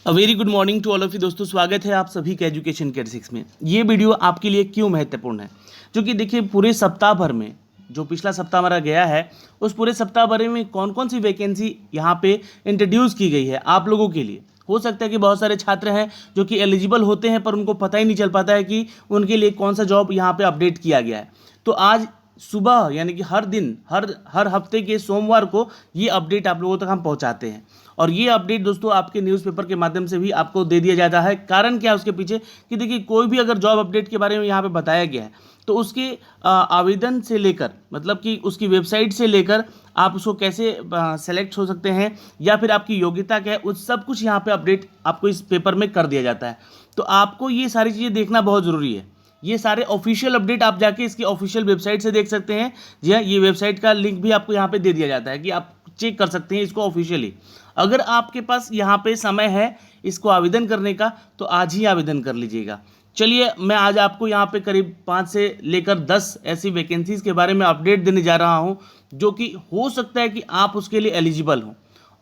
Very good morning to all of you दोस्तों, स्वागत है आप सभी का एजुकेशन केयर 6 में। ये वीडियो आपके लिए क्यों महत्वपूर्ण है, क्योंकि देखिए पूरे सप्ताह भर में जो पिछला सप्ताह हमारा गया है उस पूरे सप्ताह भर में कौन कौन सी वैकेंसी यहाँ पे इंट्रोड्यूस की गई है आप लोगों के लिए। हो सकता है कि बहुत सारे छात्र हैं जो कि एलिजिबल होते हैं पर उनको पता ही नहीं चल पाता है कि उनके लिए कौन सा जॉब यहाँ पे अपडेट किया गया है। तो आज सुबह यानी कि हर दिन हर हर हफ्ते के सोमवार को ये अपडेट आप लोगों तक हम पहुंचाते हैं और ये अपडेट दोस्तों आपके न्यूज़पेपर के माध्यम से भी आपको दे दिया जाता है। कारण क्या है उसके पीछे कि देखिए कोई भी अगर जॉब अपडेट के बारे में यहाँ पे बताया गया है तो उसके आवेदन से लेकर मतलब कि उसकी वेबसाइट से लेकर आप उसको कैसे सेलेक्ट हो सकते हैं या फिर आपकी योग्यता क्या है, उस सब कुछ यहाँ पे अपडेट आपको इस पेपर में कर दिया जाता है। तो आपको ये सारी चीज़ें देखना बहुत ज़रूरी है। ये सारे ऑफिशियल अपडेट आप जाके इसकी ऑफिशियल वेबसाइट से देख सकते हैं। जी हाँ, ये वेबसाइट का लिंक भी आपको यहाँ पे दे दिया जाता है कि आप चेक कर सकते हैं इसको ऑफिशियली। अगर आपके पास यहाँ पे समय है इसको आवेदन करने का तो आज ही आवेदन कर लीजिएगा। चलिए मैं आज आपको यहाँ पे करीब 5 से लेकर 10 ऐसी वैकेंसीज़ के बारे में अपडेट देने जा रहा हूँ जो कि हो सकता है कि आप उसके लिए एलिजिबल हों,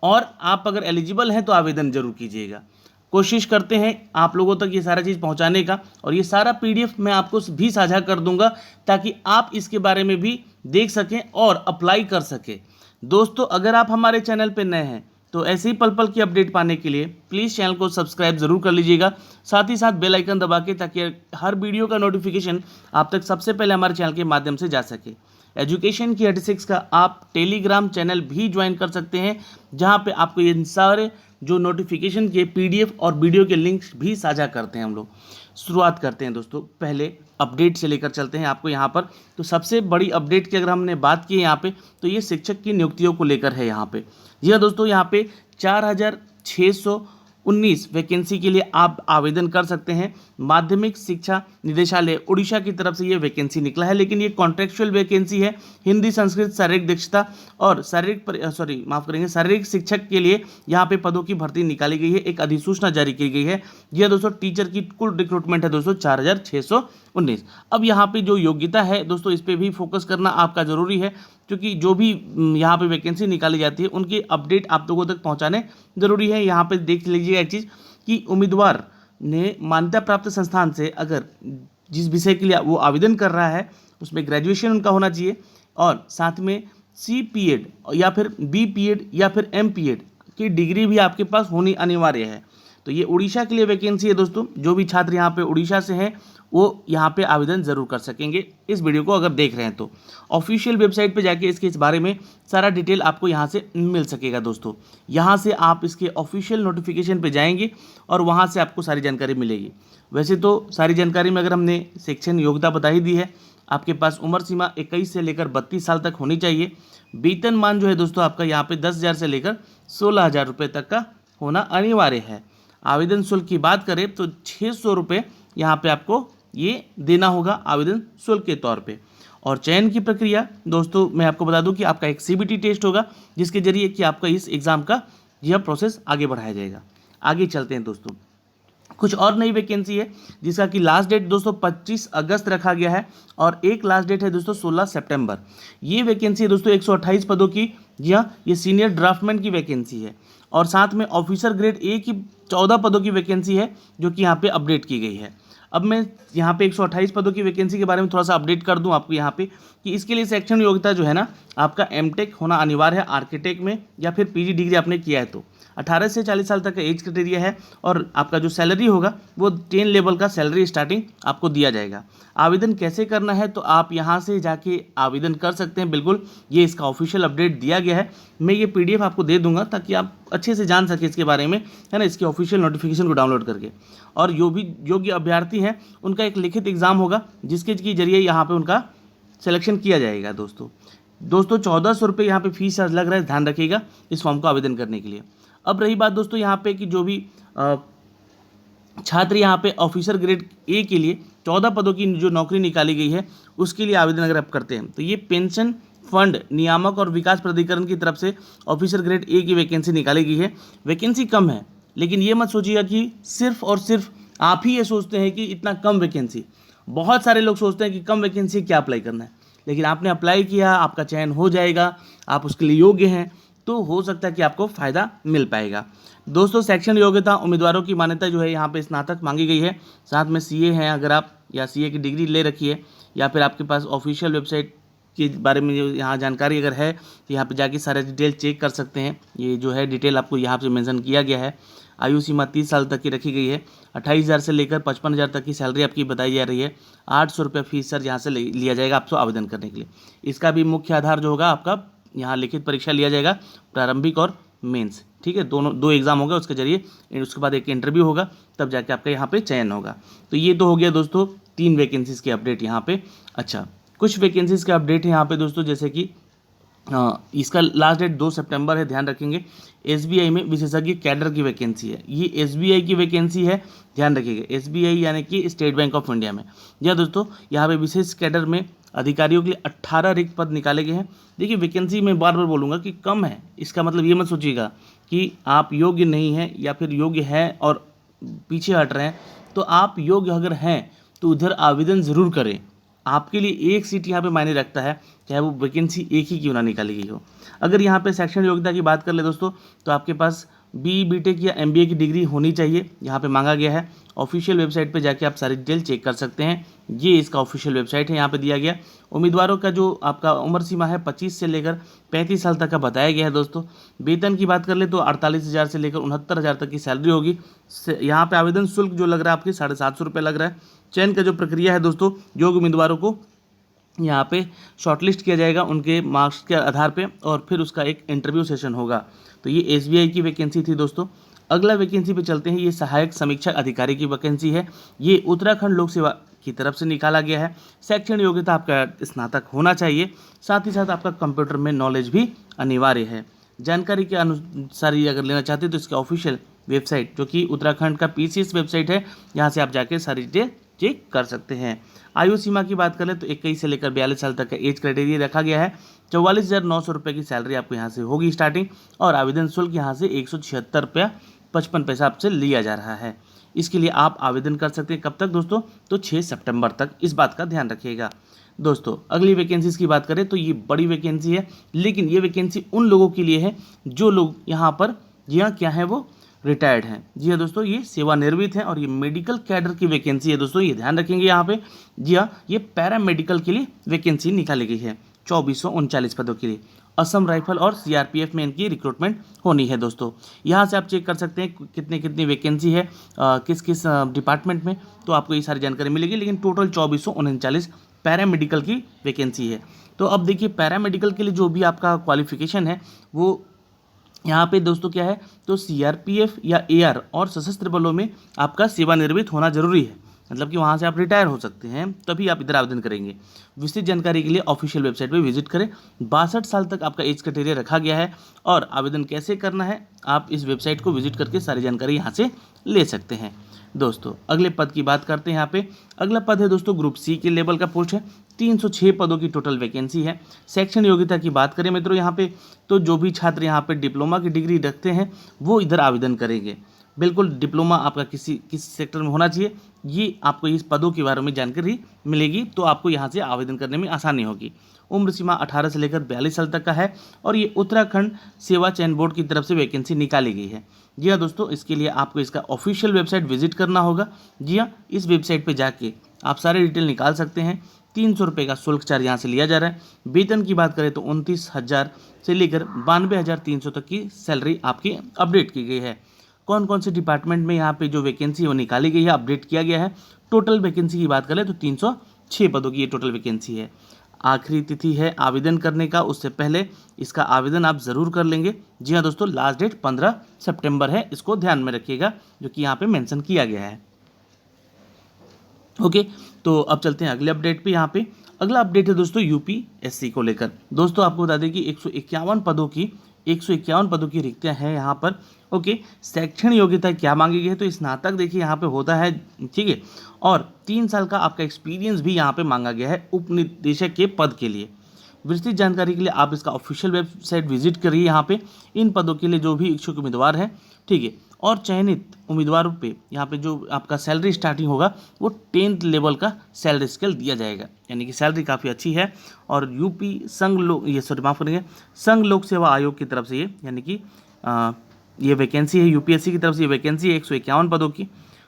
और आप अगर एलिजिबल हैं तो आवेदन जरूर कीजिएगा। कोशिश करते हैं आप लोगों तक ये सारा चीज़ पहुंचाने का, और ये सारा पीडीएफ मैं आपको भी साझा कर दूंगा ताकि आप इसके बारे में भी देख सकें और अप्लाई कर सकें। दोस्तों अगर आप हमारे चैनल पर नए हैं तो ऐसे ही पल पल की अपडेट पाने के लिए प्लीज़ चैनल को सब्सक्राइब ज़रूर कर लीजिएगा, साथ ही साथ बेल आइकन दबा के, ताकि हर वीडियो का नोटिफिकेशन आप तक सबसे पहले हमारे चैनल के माध्यम से जा सके। एजुकेशन की 86 का आप टेलीग्राम चैनल भी ज्वाइन कर सकते हैं जहां पे आपको ये सारे जो नोटिफिकेशन के पीडीएफ और वीडियो के लिंक्स भी साझा करते हैं हम लोग। शुरुआत करते हैं दोस्तों, पहले अपडेट से लेकर चलते हैं आपको यहाँ पर। तो सबसे बड़ी अपडेट की अगर हमने बात की यहाँ पे तो ये शिक्षक की नियुक्तियों को लेकर है यहाँ पे। जी हाँ दोस्तों, यहाँ पे 4619 वैकेंसी के लिए आप आवेदन कर सकते हैं। माध्यमिक शिक्षा निदेशालय उड़ीसा की तरफ से ये वैकेंसी निकला है, लेकिन ये कॉन्ट्रेक्चुअल वैकेंसी है। हिंदी, संस्कृत, शारीरिक दक्षता और शारीरिक शिक्षक के लिए यहाँ पे पदों की भर्ती निकाली गई है। एक अधिसूचना जारी की गई है। यह दोस्तों टीचर की कुल रिक्रूटमेंट है दोस्तों 4619। अब यहाँ पे जो योग्यता है दोस्तों इस पर भी फोकस करना आपका ज़रूरी है, क्योंकि जो भी यहाँ पे वैकेंसी निकाली जाती है उनकी अपडेट आप लोगों तक पहुँचाने ज़रूरी है। यहाँ पे देख लीजिएगा एक चीज़ कि उम्मीदवार ने मान्यता प्राप्त संस्थान से अगर जिस विषय के लिए वो आवेदन कर रहा है उसमें ग्रेजुएशन उनका होना चाहिए, और साथ में CPED या फिर BPED या फिर MPED की डिग्री भी आपके पास होनी अनिवार्य है। तो ये उड़ीसा के लिए वैकेंसी है दोस्तों। जो भी छात्र यहाँ पे उड़ीसा से हैं वो यहाँ पे आवेदन ज़रूर कर सकेंगे इस वीडियो को अगर देख रहे हैं तो। ऑफिशियल वेबसाइट पे जाके इसके इस बारे में सारा डिटेल आपको यहाँ से मिल सकेगा दोस्तों। यहाँ से आप इसके ऑफिशियल नोटिफिकेशन पे जाएंगे और वहाँ से आपको सारी जानकारी मिलेगी। वैसे तो सारी जानकारी में अगर हमने सेक्शन योग्यता बता ही दी है। आपके पास उम्र सीमा 21 से लेकर 32 साल तक होनी चाहिए। वेतनमान जो है दोस्तों आपका यहाँ पे 10,000 से लेकर 16,000 रुपये तक का होना अनिवार्य है। आवेदन शुल्क की बात करें तो 600 रुपये यहाँ पे आपको ये देना होगा आवेदन शुल्क के तौर पे। और चयन की प्रक्रिया दोस्तों मैं आपको बता दूं कि आपका एक CBT टेस्ट होगा जिसके जरिए कि आपका इस एग्ज़ाम का यह प्रोसेस आगे बढ़ाया जाएगा। आगे चलते हैं दोस्तों, कुछ और नई वैकेंसी है जिसका कि लास्ट डेट दोस्तों 25 अगस्त रखा गया है और एक लास्ट डेट है दोस्तों 16 सितंबर। ये वैकेंसी है दोस्तों 128 पदों की। जी हाँ, ये सीनियर ड्राफ्टमैन की वैकेंसी है, और साथ में ऑफिसर ग्रेड A की 14 पदों की वैकेंसी है जो कि यहाँ पे अपडेट की गई है। अब मैं यहाँ पे 128 पदों की वैकेंसी के बारे में थोड़ा सा अपडेट कर दूँ आपको यहाँ पे कि इसके लिए शैक्षणिक योग्यता जो है ना आपका MTech होना अनिवार्य है आर्किटेक्ट में, या फिर PG डिग्री आपने किया है तो। 18 से 40 साल तक का एज क्राइटेरिया है, और आपका जो सैलरी होगा वो 10 लेवल का सैलरी स्टार्टिंग आपको दिया जाएगा। आवेदन कैसे करना है तो आप यहाँ से जाके आवेदन कर सकते हैं। बिल्कुल ये इसका ऑफिशियल अपडेट दिया गया है। मैं ये PDF आपको दे दूंगा ताकि आप अच्छे से जान सकें इसके बारे में, है ना, इसके ऑफिशियल नोटिफिकेशन को डाउनलोड करके। और जो भी योग्य अभ्यर्थी हैं उनका एक लिखित एग्ज़ाम होगा जिसके जरिए यहाँ पर उनका सिलेक्शन किया जाएगा दोस्तों। 1400 रुपये यहाँ पे फीस चार्ज लग रहा है, ध्यान रखिएगा इस फॉर्म को आवेदन करने के लिए। अब रही बात दोस्तों यहाँ पे कि जो भी छात्र यहाँ पे ऑफिसर ग्रेड A के लिए 14 पदों की जो नौकरी निकाली गई है उसके लिए आवेदन अगर आप करते हैं तो ये पेंशन फंड नियामक और विकास प्राधिकरण की तरफ से ऑफिसर ग्रेड A की वैकेंसी निकाली गई है। वैकेंसी कम है, लेकिन ये मत सोचिएगा कि सिर्फ और सिर्फ आप ही ये सोचते हैं कि इतना कम वैकेंसी। बहुत सारे लोग सोचते हैं कि कम वैकेंसी क्या अप्लाई करना है, लेकिन आपने अप्लाई किया, आपका चयन हो जाएगा, आप उसके लिए योग्य हैं, तो हो सकता है कि आपको फ़ायदा मिल पाएगा। दोस्तों शैक्षणिक योग्यता उम्मीदवारों की मान्यता जो है यहाँ पे स्नातक मांगी गई है, साथ में सीए हैं अगर आप, या सीए की डिग्री ले रखी है, या फिर आपके पास ऑफिशियल वेबसाइट के बारे में जो यहाँ जानकारी अगर है तो यहाँ पे जाके सारे डिटेल चेक कर सकते हैं। ये जो है डिटेल आपको यहाँ पे मेंशन किया गया है। आयु सीमा 30 साल तक की रखी गई है। 28,000 से लेकर 55,000 तक की सैलरी आपकी बताई जा रही है। 800 रुपये फीस सर यहाँ से लिया जाएगा आपसे आवेदन करने के लिए। इसका भी मुख्य आधार जो होगा आपका यहाँ लिखित परीक्षा लिया जाएगा, प्रारंभिक और मेंस, ठीक है, दोनों 2 एग्जाम होगा उसके जरिए, उसके बाद एक इंटरव्यू होगा, तब जाके आपका यहाँ पे चयन होगा। तो ये तो हो गया दोस्तों 3 वैकेंसीज़ के अपडेट यहाँ पे। अच्छा, कुछ वैकेंसीज़ का अपडेट है यहाँ पे दोस्तों, जैसे कि इसका लास्ट डेट 2 सितंबर है, ध्यान रखेंगे। एसबीआई में विशेषज्ञ कैडर की वैकेंसी है, ये एसबीआई की वैकेंसी है, ध्यान रखिएगा। एसबीआई यानी कि स्टेट बैंक ऑफ इंडिया में। या दोस्तों यहाँ पे विशेष कैडर में अधिकारियों के लिए 18 रिक्त पद निकाले गए हैं। देखिए वैकेंसी मैं बार बार बोलूँगा कि कम है, इसका मतलब ये मत सोचिएगा कि आप योग्य नहीं हैं या फिर योग्य हैं और पीछे हट रहे हैं। तो आप योग्य अगर हैं तो उधर आवेदन ज़रूर करें। आपके लिए एक सीट यहाँ पे मायने रखता है, चाहे वो वैकेंसी एक ही क्यों ना निकाली गई हो। अगर यहाँ पे शैक्षणिक योग्यता की बात कर ले दोस्तों, तो आपके पास बीटेक या एमबीए की डिग्री होनी चाहिए, यहाँ पे मांगा गया है। ऑफिशियल वेबसाइट पे जाके आप सारी डिटेल चेक कर सकते हैं। ये इसका ऑफिशियल वेबसाइट है, यहाँ पे दिया गया। उम्मीदवारों का जो आपका उम्र सीमा है 25 से लेकर 35 साल तक का बताया गया है दोस्तों। वेतन की बात कर ले तो 48,000 से लेकर 69,000 तक की सैलरी होगी। यहाँ पे आवेदन शुल्क जो लग रहा है आपकी 750 रुपये लग रहा है। चयन का जो प्रक्रिया है दोस्तों, योग्य उम्मीदवारों को यहाँ पे शॉर्टलिस्ट किया जाएगा उनके मार्क्स के आधार पे, और फिर उसका एक इंटरव्यू सेशन होगा। तो ये एसबीआई की वैकेंसी थी दोस्तों। अगला वैकेंसी पे चलते हैं, ये सहायक समीक्षक अधिकारी की वैकेंसी है। ये उत्तराखंड लोक सेवा की तरफ से निकाला गया है। शैक्षणिक योग्यता आपका स्नातक होना चाहिए, साथ ही साथ आपका कंप्यूटर में नॉलेज भी अनिवार्य है। जानकारी के अनुसार ही अगर लेना चाहते हैं तो इसका ऑफिशियल वेबसाइट जो कि उत्तराखंड का पीसीएस वेबसाइट है, यहाँ से आप जाके सारी डिटेल चेक कर सकते हैं। आयु सीमा की बात करें तो 21 से लेकर 42 साल तक का एज क्राइटेरिया रखा गया है। 44,900 रुपये की सैलरी आपको यहाँ से होगी स्टार्टिंग, और आवेदन शुल्क यहाँ से 176 रुपया 55 पैसा आपसे लिया जा रहा है। इसके लिए आप आवेदन कर सकते हैं कब तक दोस्तों, तो 6 सितंबर तक, इस बात का ध्यान रखिएगा। दोस्तों अगली वैकेंसीज की बात करें तो ये बड़ी वैकेंसी है, लेकिन ये वैकेंसी उन लोगों के लिए है जो लोग यहाँ पर जी हाँ क्या है वो रिटायर्ड हैं। जी हाँ दोस्तों, ये सेवानिवृत्त हैं, और ये मेडिकल कैडर की वैकेंसी है दोस्तों, ये ध्यान रखेंगे यहाँ पे। जी हाँ, ये पैरामेडिकल के लिए वैकेंसी निकाली गई है 2439 पदों के लिए। असम राइफल और सीआरपीएफ में इनकी रिक्रूटमेंट होनी है दोस्तों। यहाँ से आप चेक कर सकते हैं कितनी वैकेंसी है किस किस डिपार्टमेंट में, तो आपको ये सारी जानकारी मिलेगी। लेकिन टोटल 2439 पैरामेडिकल की वैकेंसी है। तो अब देखिए पैरामेडिकल के लिए जो भी आपका क्वालिफिकेशन है वो यहाँ पे दोस्तों क्या है, तो सीआरपीएफ या एआर और सशस्त्र बलों में आपका सेवानिवृत्त होना जरूरी है, मतलब कि वहाँ से आप रिटायर हो सकते हैं, तभी आप इधर आवेदन करेंगे। विस्तृत जानकारी के लिए ऑफिशियल वेबसाइट पे विजिट करें। 62 साल तक आपका एज क्राइटेरिया रखा गया है, और आवेदन कैसे करना है आप इस वेबसाइट को विजिट करके सारी जानकारी यहाँ से ले सकते हैं। दोस्तों अगले पद की बात करते हैं। यहाँ पे अगला पद है दोस्तों ग्रुप सी के लेवल का पोस्ट है। 306 पदों की टोटल वैकेंसी है। शैक्षणिक योग्यता की बात करें मित्रों यहाँ पे, तो जो भी छात्र यहाँ पे डिप्लोमा की डिग्री रखते हैं वो इधर आवेदन करेंगे। बिल्कुल डिप्लोमा आपका किस सेक्टर में होना चाहिए, ये आपको इस पदों के बारे में जानकारी मिलेगी, तो आपको यहाँ से आवेदन करने में आसानी होगी। उम्र सीमा 18 से लेकर 42 साल तक का है, और ये उत्तराखंड सेवा चयन बोर्ड की तरफ से वैकेंसी निकाली गई है। जी हाँ दोस्तों, इसके लिए आपको इसका ऑफिशियल वेबसाइट विजिट करना होगा। जी हाँ, इस वेबसाइट पर जाके आप सारे डिटेल निकाल सकते हैं। 300 रुपये का शुल्क चार्ज यहाँ से लिया जा रहा है। वेतन की बात करें तो 29,000 से लेकर 92,300 तक की सैलरी आपकी अपडेट की गई है। कौन कौन से डिपार्टमेंट में यहाँ पे जो वैकेंसी वो निकाली गई है, अपडेट किया गया है। टोटल वैकेंसी की बात करें तो 306 पदों की ये टोटल वैकेंसी है। आखिरी तिथि है आवेदन करने का, उससे पहले इसका आवेदन आप ज़रूर कर लेंगे। जी हाँ दोस्तों, लास्ट डेट 15 सितंबर है, इसको ध्यान में रखिएगा, जो कि यहाँ पे मेंशन किया गया है। ओके, तो अब चलते हैं अगले अपडेट पे। यहाँ पे अगला अपडेट है दोस्तों यूपीएससी को लेकर। दोस्तों आपको बता दें कि 151 पदों की रिक्तियाँ हैं यहाँ पर। ओके, शैक्षणिक योग्यता क्या मांगी गई है, तो स्नातक देखिए यहाँ पे होता है, ठीक है, और 3 साल का आपका एक्सपीरियंस भी यहाँ पे मांगा गया है उप निदेशक के पद के लिए। विस्तृत जानकारी के लिए आप इसका ऑफिशियल वेबसाइट विजिट करिए। यहाँ पे इन पदों के लिए जो भी इच्छुक उम्मीदवार हैं, ठीक है, और चयनित उम्मीदवारों पे यहाँ पे जो आपका सैलरी स्टार्टिंग होगा वो 10th लेवल का सैलरी स्केल दिया जाएगा, यानी कि सैलरी काफ़ी अच्छी है। और यूपी संघ लोक सेवा आयोग की तरफ से ये, यानी कि ये वैकेंसी है, यूपीएससी की तरफ से ये वैकेंसी है 151 पदों की।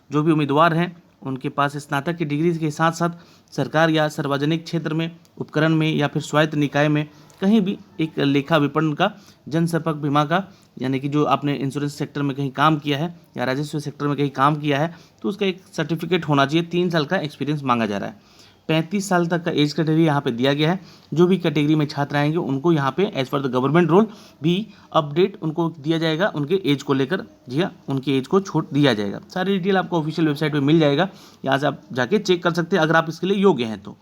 जो भी उम्मीदवार हैं उनके पास स्नातक की डिग्री के साथ साथ सरकार या सार्वजनिक क्षेत्र में, उपकरण में या फिर स्वायत्त निकाय में कहीं भी एक लेखा विपणन का, जनसंपर्क बीमा का, यानी कि जो आपने इंश्योरेंस सेक्टर में कहीं काम किया है या राजस्व सेक्टर में कहीं काम किया है तो उसका एक सर्टिफिकेट होना चाहिए। 3 साल का एक्सपीरियंस मांगा जा रहा है। 35 साल तक का एज कैटेगरी यहाँ पे दिया गया है। जो भी कैटेगरी में छात्र आएंगे उनको यहाँ पे as per the government rule भी अपडेट उनको दिया जाएगा उनके एज को लेकर। जी हाँ, उनके एज को छूट दिया जाएगा। सारी डिटेल आपको ऑफिशियल वेबसाइट पे मिल जाएगा, यहाँ से आप जाके चेक कर सकते हैं अगर आप इसके लिए योग्य हैं तो।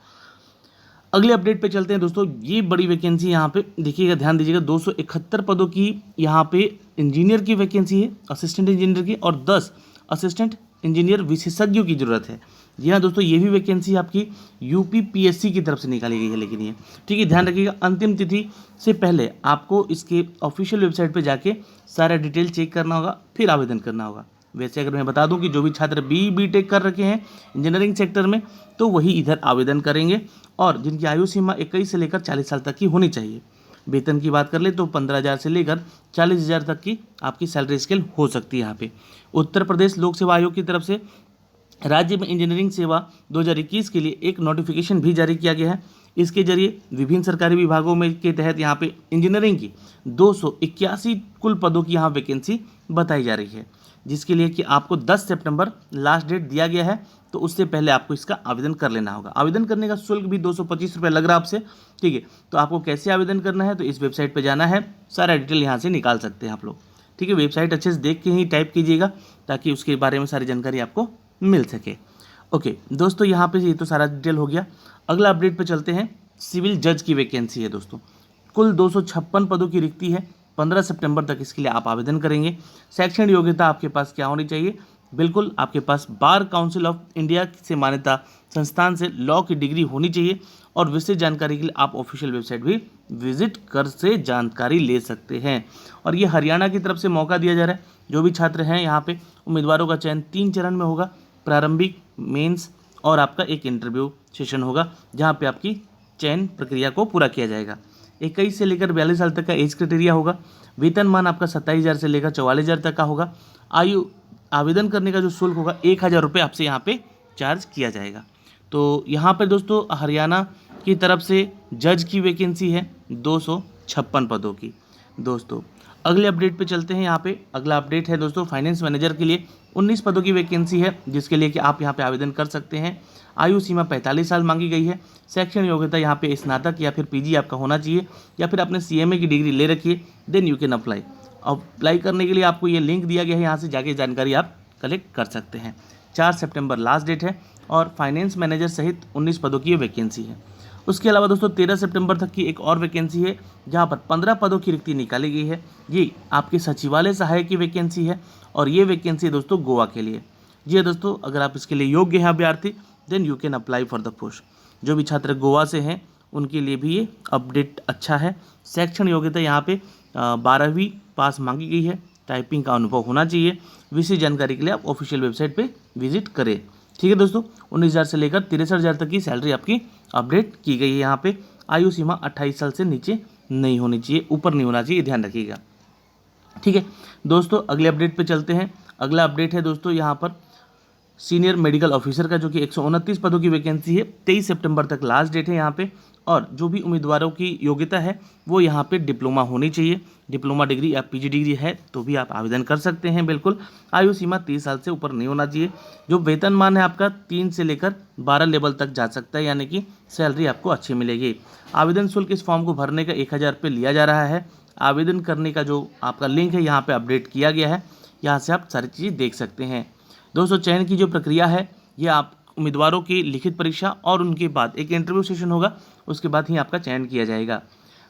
अगले अपडेट पे चलते हैं दोस्तों। ये बड़ी वैकेंसी यहाँ पे देखिएगा, ध्यान दीजिएगा, 271 पदों की यहाँ पे इंजीनियर की वैकेंसी है, असिस्टेंट इंजीनियर की, और 10 असिस्टेंट इंजीनियर विशेषज्ञों की जरूरत है। जी हाँ दोस्तों, ये भी वैकेंसी आपकी यूपीपीएससी की तरफ से निकाली गई है। लेकिन ये ठीक है, ध्यान रखिएगा, अंतिम तिथि से पहले आपको इसके ऑफिशियल वेबसाइट पे जाके सारा डिटेल चेक करना होगा, फिर आवेदन करना होगा। वैसे अगर मैं बता दूं कि जो भी छात्र बीटेक कर रखे हैं इंजीनियरिंग सेक्टर में तो वही इधर आवेदन करेंगे, और जिनकी आयु सीमा 21 से लेकर 40 साल तक की होनी चाहिए। वेतन की बात कर ले तो 15,000 से लेकर 40,000 तक की आपकी सैलरी स्केल हो सकती है यहाँ पे। उत्तर प्रदेश लोक सेवा आयोग की तरफ से राज्य में इंजीनियरिंग सेवा 2021 के लिए एक नोटिफिकेशन भी जारी किया गया है। इसके जरिए विभिन्न सरकारी विभागों में के तहत यहाँ पे इंजीनियरिंग की 281 कुल पदों की यहाँ वैकेंसी बताई जा रही है, जिसके लिए कि आपको 10 सितंबर लास्ट डेट दिया गया है, तो उससे पहले आपको इसका आवेदन कर लेना होगा। आवेदन करने का शुल्क भी 225 रुपये लग रहा है आपसे, ठीक है। तो आपको कैसे आवेदन करना है, तो इस वेबसाइट पर जाना है, सारा डिटेल यहाँ से निकाल सकते हैं आप लोग, ठीक है। वेबसाइट अच्छे से देख के ही टाइप कीजिएगा ताकि उसके बारे में सारी जानकारी आपको मिल सके। ओके दोस्तों, यहाँ पे ये तो सारा डिटेल हो गया। अगला अपडेट पे चलते हैं। सिविल जज की वैकेंसी है दोस्तों, कुल 256 पदों की रिक्ति है। 15 सितंबर तक इसके लिए आप आवेदन करेंगे। शैक्षणिक योग्यता आपके पास क्या होनी चाहिए, बिल्कुल आपके पास बार काउंसिल ऑफ इंडिया से मान्यता संस्थान से लॉ की डिग्री होनी चाहिए, और विशेष जानकारी के लिए आप ऑफिशियल वेबसाइट भी विजिट कर से जानकारी ले सकते हैं। और ये हरियाणा की तरफ से मौका दिया जा रहा है। जो भी छात्र हैं यहाँ पे, उम्मीदवारों का चयन 3 चरण में होगा, प्रारंभिक, मेंस और आपका एक इंटरव्यू सेशन होगा, जहाँ पे आपकी चयन प्रक्रिया को पूरा किया जाएगा। 21 से लेकर 42 साल तक का एज क्राइटेरिया होगा। वेतनमान आपका 27,000 से लेकर 44,000 तक का होगा। आवेदन करने का जो शुल्क होगा 1,000 रुपये आपसे यहाँ पे चार्ज किया जाएगा। तो यहाँ पर दोस्तों हरियाणा की तरफ से जज की वैकेंसी है 256 पदों की। दोस्तों अगले अपडेट पे चलते हैं। यहाँ पे अगला अपडेट है दोस्तों, फाइनेंस मैनेजर के लिए 19 पदों की वैकेंसी है, जिसके लिए कि आप यहाँ पे आवेदन कर सकते हैं। आयु सीमा 45 साल मांगी गई है। शैक्षणिक योग्यता यहाँ पे स्नातक या फिर पीजी आपका होना चाहिए, या फिर आपने सीएमए की डिग्री ले रखी है, then you can apply. Apply करने के लिए आपको ये लिंक दिया गया है, यहाँ से जाके जानकारी आप कलेक्ट कर सकते हैं। 4 सितंबर लास्ट डेट है, और फाइनेंस मैनेजर सहित 19 पदों की ये वैकेंसी है। उसके अलावा दोस्तों 13 सितंबर तक की एक और वैकेंसी है, जहाँ पर 15 पदों की रिक्ति निकाली गई है। ये आपके सचिवालय सहायक की वैकेंसी है, और ये वैकेंसी है दोस्तों गोवा के लिए। जी दोस्तों, अगर आप इसके लिए योग्य हैं अभ्यर्थी, then you can apply for the post. जो भी छात्र गोवा से हैं उनके लिए भी ये अपडेट अच्छा है। शैक्षणिक योग्यता यहाँ पे 12वीं पास मांगी गई है। टाइपिंग का अनुभव होना चाहिए। विशेष जानकारी के लिए आप ऑफिशियल वेबसाइट पे विजिट करें, ठीक है दोस्तों। 19,000 से लेकर 63,000 तक की सैलरी आपकी अपडेट की गई है। यहाँ पे आयु सीमा 28 साल से नीचे नहीं होनी चाहिए, ऊपर नहीं होना चाहिए, ध्यान रखिएगा, ठीक है दोस्तों। अगले अपडेट पे चलते हैं। अगला अपडेट है दोस्तों यहाँ पर सीनियर मेडिकल ऑफिसर का, जो कि 129 पदों की वैकेंसी है। 23 सितंबर तक लास्ट डेट है यहाँ पे। और जो भी उम्मीदवारों की योग्यता है वो यहाँ पे डिप्लोमा होनी चाहिए। डिप्लोमा डिग्री या पीजी डिग्री है तो भी आप आवेदन कर सकते हैं, बिल्कुल। आयु सीमा 30 साल से ऊपर नहीं होना चाहिए। जो वेतनमान है आपका 3 से लेकर 12 लेवल तक जा सकता है, यानी कि सैलरी आपको अच्छी मिलेगी। आवेदन शुल्क इस फॉर्म को भरने का 1,000 रुपये लिया जा रहा है। आवेदन करने का जो आपका लिंक है यहाँ पर अपडेट किया गया है, यहाँ से आप सारी चीज़ें देख सकते हैं। दोस्तों चयन की जो प्रक्रिया है, ये आप उम्मीदवारों की लिखित परीक्षा और उनके बाद एक इंटरव्यू सेशन होगा, उसके बाद ही आपका चयन किया जाएगा।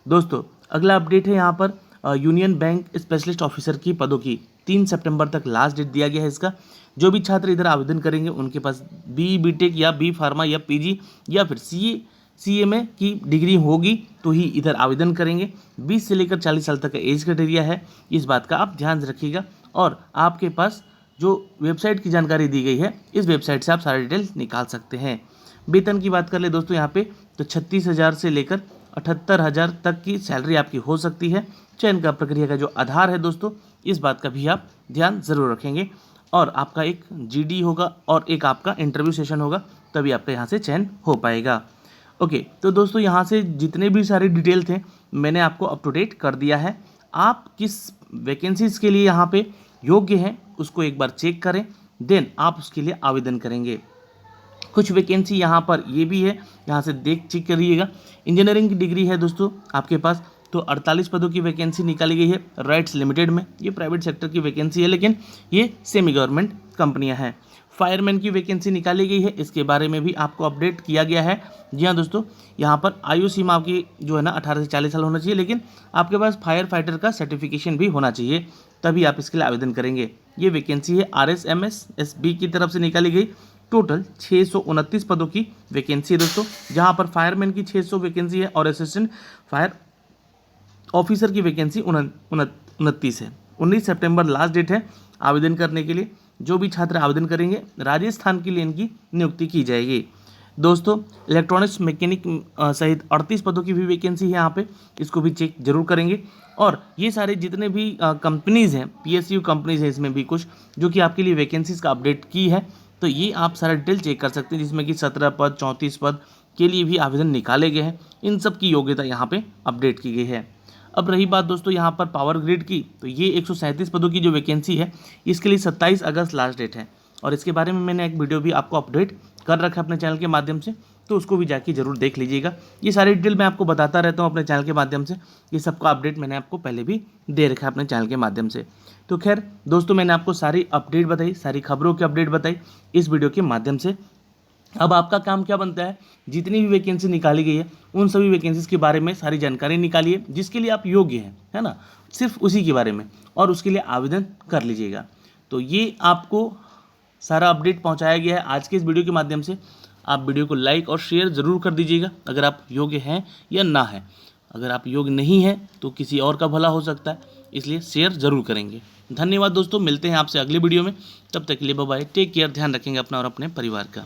दोस्तों अगला अपडेट है यहाँ पर यूनियन बैंक स्पेशलिस्ट ऑफिसर की पदों की 3 सितंबर तक लास्ट डेट दिया गया है इसका। जो भी छात्र इधर आवेदन करेंगे उनके पास बीटेक या बी फार्मा या पीजी या फिर सीएमए की डिग्री होगी तो ही इधर आवेदन करेंगे। 20 से लेकर 40 साल तक का एज क्राइटेरिया है, इस बात का आप ध्यान रखिएगा। और आपके पास जो वेबसाइट की जानकारी दी गई है, इस वेबसाइट से आप सारे डिटेल्स निकाल सकते हैं। वेतन की बात कर ले दोस्तों यहाँ पे, तो 36,000 से लेकर 78,000 तक की सैलरी आपकी हो सकती है। चयन का प्रक्रिया का जो आधार है दोस्तों, इस बात का भी आप ध्यान ज़रूर रखेंगे। और आपका एक जीडी होगा और एक आपका इंटरव्यू सेशन होगा, तभी आपका यहाँ से चयन हो पाएगा। ओके, तो दोस्तों यहाँ से जितने भी सारे डिटेल थे मैंने आपको अप टू डेट कर दिया है। आप किस वैकेंसीज़ के लिए यहाँ पे योग्य हैं उसको एक बार चेक करें, देन आप उसके लिए आवेदन करेंगे। कुछ वैकेंसी यहाँ पर ये भी है, यहाँ से चेक करिएगा। इंजीनियरिंग की डिग्री है दोस्तों आपके पास, तो 48 पदों की वैकेंसी निकाली गई है राइट्स लिमिटेड में। ये प्राइवेट सेक्टर की वैकेंसी है, लेकिन ये सेमी गवर्नमेंट कंपनियां हैं। फायरमैन की वैकेंसी निकाली गई है, इसके बारे में भी आपको अपडेट किया गया है। जी हाँ दोस्तों, यहाँ पर आयु सीमा आपकी जो है ना 18 से 40 साल होना चाहिए, लेकिन आपके पास फायर फाइटर का सर्टिफिकेशन भी होना चाहिए, तभी आप इसके लिए आवेदन करेंगे। ये वैकेंसी है RSMSSB की तरफ से निकाली गई। टोटल 629 पदों की वैकेंसी है दोस्तों, जहाँ पर फायरमैन की 600 वैकेंसी है और असिस्टेंट फायर ऑफिसर की वैकेंसी 29 है। 19 सितंबर लास्ट डेट है आवेदन करने के लिए। जो भी छात्र आवेदन करेंगे राजस्थान के लिए इनकी नियुक्ति की जाएगी। दोस्तों इलेक्ट्रॉनिक्स मैकेनिक सहित 38 पदों की भी वैकेंसी है यहाँ पे, इसको भी चेक जरूर करेंगे। और ये सारे जितने भी कंपनीज़ हैं, PSU कंपनीज़ हैं, इसमें भी कुछ जो कि आपके लिए वैकेंसीज़ का अपडेट की है, तो ये आप सारा डिटेल चेक कर सकते हैं, जिसमें कि 17 पद 34 पद के लिए भी आवेदन निकाले गए हैं। इन सब की योग्यता यहाँ पे अपडेट की गई है। अब रही बात दोस्तों यहाँ पर पावर ग्रिड की, तो ये 137 पदों की जो वैकेंसी है इसके लिए 27 अगस्त लास्ट डेट है, और इसके बारे में मैंने एक वीडियो भी आपको अपडेट कर रखा है अपने चैनल के माध्यम से, तो उसको भी जाके जरूर देख लीजिएगा। ये सारी डिटेल मैं आपको बताता रहता हूँ अपने चैनल के माध्यम से, ये सबका अपडेट मैंने आपको पहले भी दे रखा है अपने चैनल के माध्यम से। तो खैर दोस्तों, मैंने आपको सारी अपडेट बताई, सारी खबरों की अपडेट बताई इस वीडियो के माध्यम से। अब आपका काम क्या बनता है, जितनी भी वैकेंसी निकाली गई है उन सभी वैकेंसीज के बारे में सारी जानकारी निकालिए जिसके लिए आप योग्य हैं, है ना, सिर्फ उसी के बारे में, और उसके लिए आवेदन कर लीजिएगा। तो ये आपको सारा अपडेट पहुंचाया गया है आज के इस वीडियो के माध्यम से। आप वीडियो को लाइक और शेयर ज़रूर कर दीजिएगा अगर आप योग्य हैं या ना है। अगर आप योग्य नहीं हैं तो किसी और का भला हो सकता है, इसलिए शेयर ज़रूर करेंगे। धन्यवाद दोस्तों, मिलते हैं आपसे अगले वीडियो में। तब तक के लिए बाय बाय, टेक केयर, ध्यान रखेंगे अपना और अपने परिवार का।